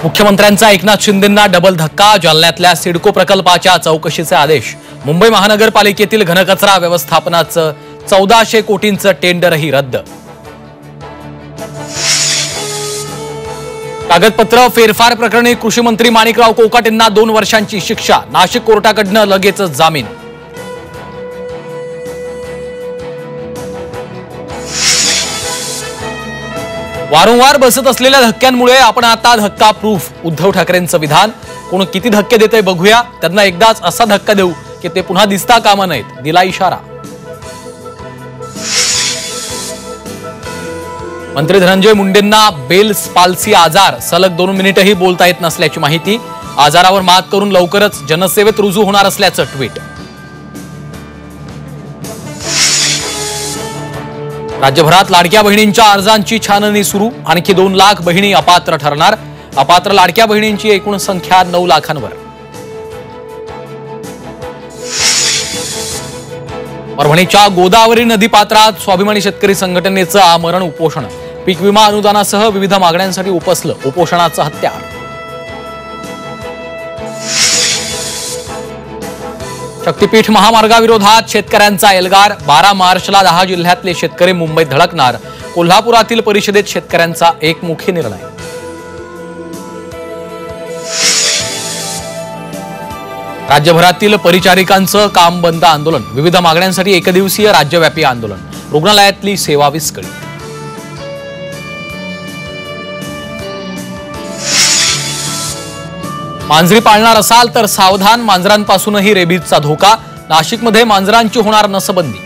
मुख्यमंत्र्यांचा एकनाथ शिंदेंना डबल धक्का। जालन्यातल्या सिडको प्रकल्पाच्या चौकशीचे आदेश। मुंबई महानगरपालिकेतील घनकचरा व्यवस्थापनाचं 1400 कोटींचं टेंडरही रद्द। कागदपत्र फेरफार प्रकरणी कृषी मंत्री माणिकराव कोकाटे यांना 2 वर्षांची शिक्षा। नाशिक कोर्टाकडून लगेचच जामीन। वारंवार बसत असलेल्या धक्क्यांमुळे आपण आता धक्का प्रूफ। उद्धव ठाकरेंचं विधान। कोण किती धक्के देते बघूया। त्यांना एकदाच असा धक्का देऊ की ते पुन्हा दिसता कामा नयेत, दिला इशारा। मंत्री धनंजय मुंडेंना बेल्स पाल्सी आजार, सलग 2 मिनिटही बोलता येत नसल्याची माहिती। आजारावर मात करून लवकरच जनसेवेत रुजू होणार असल्याचं ट्विट। राज्यभरात लाडक्या बहिणींच्या अर्जांची छाननी सुरू। आणखी 2 लाख बहिणी अपात्र ठरणार। अपात्र लाडक्या बहिणींची एकूण संख्या 9 लाखांवर। परभणीच्या गोदावरी नदीपात्रात स्वाभिमानी शेतकरी संघटनेचं आमरण उपोषण। पीक विमा अनुदानासह विविध मागण्यांसाठी उपसलं उपोषणाचं हत्यार। शक्तीपीठ महामार्गाविरोधात शेतकऱ्यांचा एल्गार। 12 मार्चला 10 जिल्ह्यातले शेतकरी मुंबईत धडकणार। कोल्हापुरातील परिषदेत शेतकऱ्यांचा एकमुखी निर्णय। राज्यभरातील परिचारिकांचं काम बंद आंदोलन। विविध मागण्यांसाठी एकदिवसीय राज्यव्यापी आंदोलन। रुग्णालयातली सेवा विस्कळीत। मांजरी पाळणार असाल तर सावधान, मांजरांपासूनही रेबीजचा धोका। नाशिकमध्ये मांजरांची होणार नसबंदी।